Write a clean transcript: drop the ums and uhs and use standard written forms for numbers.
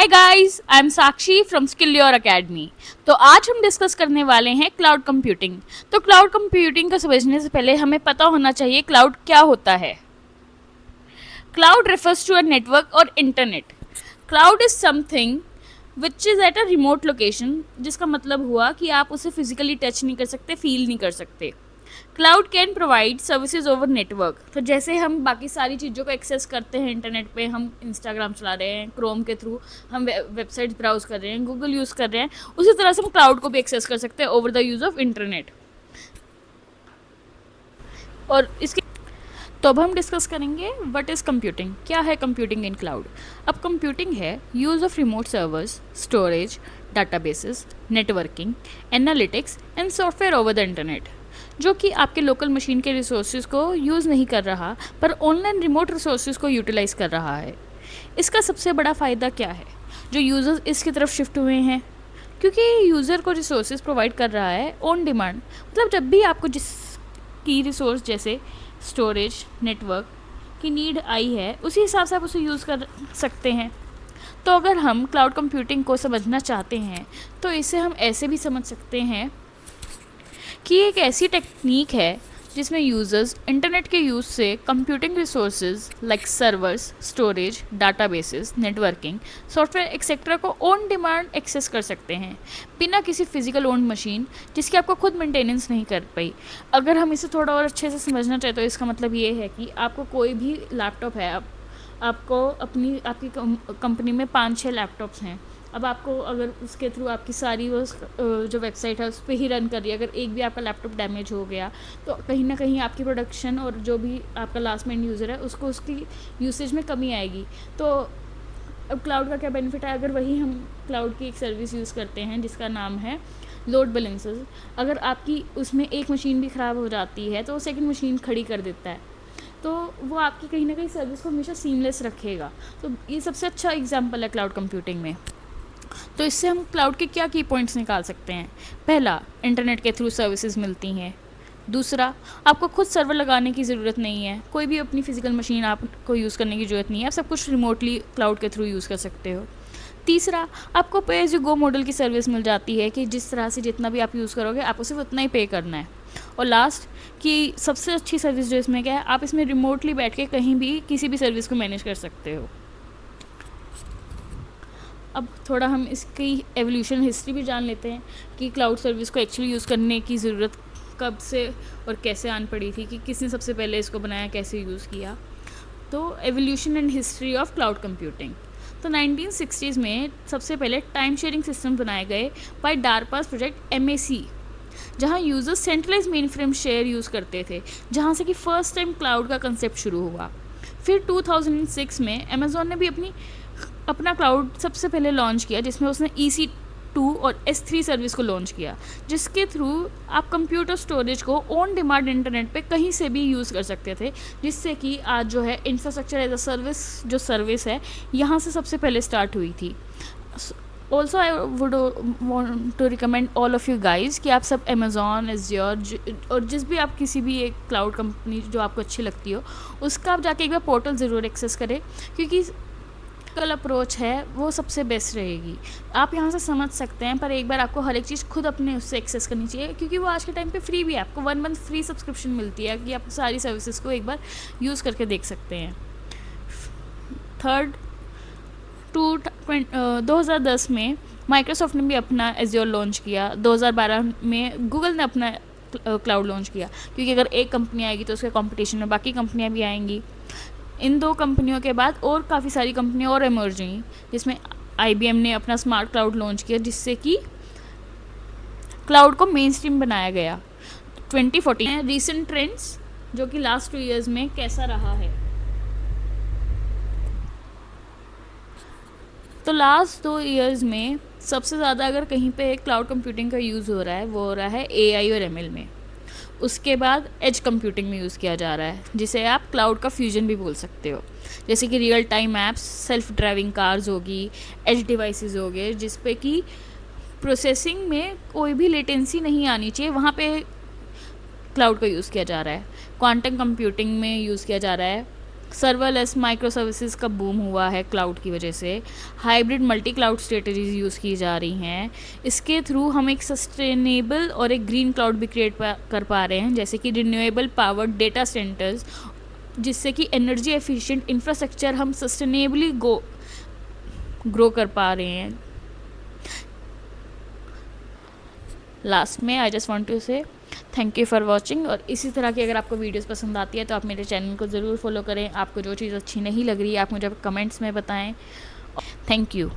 Hi guys, I am Sakshi from skill your academy. तो आज हम डिस्कस करने वाले हैं क्लाउड कंप्यूटिंग। तो क्लाउड कंप्यूटिंग को समझने से पहले हमें पता होना चाहिए क्लाउड क्या होता है। Cloud refers to a network or internet. Cloud is something which is at a remote location, जिसका मतलब हुआ कि आप उसे फिजिकली टच नहीं कर सकते, फील नहीं कर सकते। Cloud can provide services over network. तो जैसे हम बाकी सारी चीज़ों को एक्सेस करते हैं इंटरनेट पे, हम इंस्टाग्राम चला रहे हैं, क्रोम के थ्रू हम वेबसाइट ब्राउज कर रहे हैं, गूगल यूज़ कर रहे हैं, उसी तरह से हम क्लाउड को भी एक्सेस कर सकते हैं over the use of internet. और इसके तो अब हम डिस्कस करेंगे व्हाट इज़ कंप्यूटिंग, क्या है कंप्यूटिंग इन क्लाउड। अब कंप्यूटिंग है use of remote servers, storage, databases, networking, analytics and software over the internet, जो कि आपके लोकल मशीन के रिसोर्सेज को यूज़ नहीं कर रहा पर ऑनलाइन रिमोट रिसोर्सेज को यूटिलाइज़ कर रहा है। इसका सबसे बड़ा फ़ायदा क्या है जो यूज़र्स इसकी तरफ शिफ्ट हुए हैं, क्योंकि यूज़र को रिसोर्सेज प्रोवाइड कर रहा है ऑन डिमांड। मतलब जब भी आपको जिस की रिसोर्स जैसे स्टोरेज, नेटवर्क की नीड आई है, उसी हिसाब से आप उसे यूज़ कर सकते हैं। तो अगर हम क्लाउड कंप्यूटिंग को समझना चाहते हैं तो इसे हम ऐसे भी समझ सकते हैं कि एक ऐसी टेक्निक है जिसमें यूज़र्स इंटरनेट के यूज़ से computing resources like servers, storage, databases, networking, software etcetera को ऑन डिमांड एक्सेस कर सकते हैं बिना किसी फिजिकल ओन्ड मशीन जिसकी आपको खुद मेंटेनेंस नहीं कर पाई। अगर हम इसे थोड़ा और अच्छे से समझना चाहें तो इसका मतलब ये है कि आपको कोई भी लैपटॉप है, आपको आपकी कंपनी में 5-6 लैपटॉप्स हैं। अब आपको अगर उसके थ्रू आपकी सारी वो जो वेबसाइट है उस पर ही रन कर रही है, अगर एक भी आपका लैपटॉप डैमेज हो गया तो कहीं ना कहीं आपकी प्रोडक्शन और जो भी आपका लास्ट में यूज़र है उसको उसकी यूसेज में कमी आएगी। तो अब क्लाउड का क्या बेनिफिट है, अगर वही हम क्लाउड की एक सर्विस यूज़ करते हैं जिसका नाम है लोड बैलेंसर्स, अगर आपकी उसमें एक मशीन भी ख़राब हो जाती है तो वो सेकेंड मशीन खड़ी कर देता है, तो वो आपकी कहीं ना कहीं सर्विस को हमेशा सीमलेस रखेगा। तो ये सबसे अच्छा एग्जांपल है क्लाउड कंप्यूटिंग में। तो इससे हम क्लाउड के क्या की पॉइंट्स निकाल सकते हैं। पहला, इंटरनेट के थ्रू सर्विसेज मिलती हैं। दूसरा, आपको खुद सर्वर लगाने की ज़रूरत नहीं है, कोई भी अपनी फिजिकल मशीन आपको यूज़ करने की ज़रूरत नहीं है, आप सब कुछ रिमोटली क्लाउड के थ्रू यूज़ कर सकते हो। तीसरा, आपको पे एज यू गो मॉडल की सर्विस मिल जाती है कि जिस तरह से जितना भी आप यूज़ करोगे आपको सिर्फ उतना ही पे करना है। और लास्ट कि सबसे अच्छी सर्विस जो इसमें क्या है, आप इसमें रिमोटली बैठ के कहीं भी किसी भी सर्विस को मैनेज कर सकते हो। अब थोड़ा हम इसकी एवोल्यूशन हिस्ट्री भी जान लेते हैं कि क्लाउड सर्विस को एक्चुअली यूज़ करने की ज़रूरत कब से और कैसे आन पड़ी थी, कि किसने सबसे पहले इसको बनाया, कैसे यूज़ किया। तो evolution and history of cloud computing. तो 1960s में सबसे पहले टाइम शेयरिंग सिस्टम बनाए गए बाय डारपास प्रोजेक्ट MAC, जहाँ users centralise mainframe share use करते थे, जहाँ से कि फर्स्ट टाइम क्लाउड का कंसेप्ट शुरू हुआ। फिर 2006 में अमेज़ॉन ने भी अपना क्लाउड सबसे पहले लॉन्च किया, जिसमें उसने EC2 और S3 सर्विस को लॉन्च किया, जिसके थ्रू आप कंप्यूटर स्टोरेज को ऑन डिमांड इंटरनेट पे कहीं से भी यूज़ कर सकते थे, जिससे कि आज जो है इंफ्रास्ट्रक्चर एज अ सर्विस जो सर्विस है यहाँ से सबसे पहले स्टार्ट हुई थी। Also I would want to recommend all of you guys कि आप सब अमेज़ॉन, एज़्योर और जिस भी आप किसी भी एक क्लाउड कंपनी जो आपको अच्छी लगती हो उसका आप जाके एक बार पोर्टल ज़रूर एक्सेस करें, क्योंकि कल अप्रोच है वो सबसे बेस्ट रहेगी। आप यहाँ से समझ सकते हैं पर एक बार आपको हर एक चीज़ खुद अपने उससे एक्सेस करनी चाहिए, क्योंकि वो आज के टाइम पे फ्री भी है, आपको 1 मंथ फ्री सब्सक्रिप्शन मिलती है कि आप सारी सर्विसेज को एक बार यूज़ करके देख सकते हैं। थर्ड, 2010 में माइक्रोसॉफ्ट ने भी अपना एज़्योर लॉन्च किया, 2012 में गूगल ने अपना क्लाउड लॉन्च किया, क्योंकि अगर एक कंपनी आएगी तो उसके कंपटीशन में बाकी कंपनियाँ भी आएंगी। इन दो कंपनियों के बाद और काफ़ी सारी कंपनियाँ और इमर्ज हुई, जिसमें IBM ने अपना स्मार्ट क्लाउड लॉन्च किया, जिससे कि क्लाउड को मेन स्ट्रीम बनाया गया। 2014 रीसेंट ट्रेंड्स जो कि लास्ट 2 ईयर्स में कैसा रहा है। तो लास्ट 2 ईयर्स में सबसे ज़्यादा अगर कहीं पे क्लाउड कंप्यूटिंग का यूज़ हो रहा है वो हो रहा है AI और ML में। उसके बाद एज कंप्यूटिंग में यूज़ किया जा रहा है, जिसे आप क्लाउड का फ्यूजन भी बोल सकते हो, जैसे कि real time apps, self driving cars होगी, एज डिवाइसेस हो गए, जिस पे कि प्रोसेसिंग में कोई भी लेटेंसी नहीं आनी चाहिए, वहाँ पे क्लाउड का यूज़ किया जा रहा है। क्वांटम कंप्यूटिंग में यूज़ किया जा रहा है सर्वरलेस माइक्रो सर्विसेज का बूम हुआ है क्लाउड की वजह से। Hybrid multi cloud strategies use की जा रही हैं। इसके थ्रू हम एक सस्टेनेबल और एक ग्रीन क्लाउड भी क्रिएट कर पा रहे हैं, जैसे कि रिन्यूएबल पावर्ड डेटा सेंटर्स, जिससे कि एनर्जी एफिशिएंट इंफ्रास्ट्रक्चर हम सस्टेनेबली ग्रो कर पा रहे हैं। लास्ट में आई जस्ट वांट टू से थैंक यू फॉर वॉचिंग। और इसी तरह की अगर आपको वीडियोस पसंद आती है तो आप मेरे चैनल को ज़रूर फॉलो करें। आपको जो चीज़ अच्छी नहीं लग रही है आप मुझे कमेंट्स में बताएं। Thank you.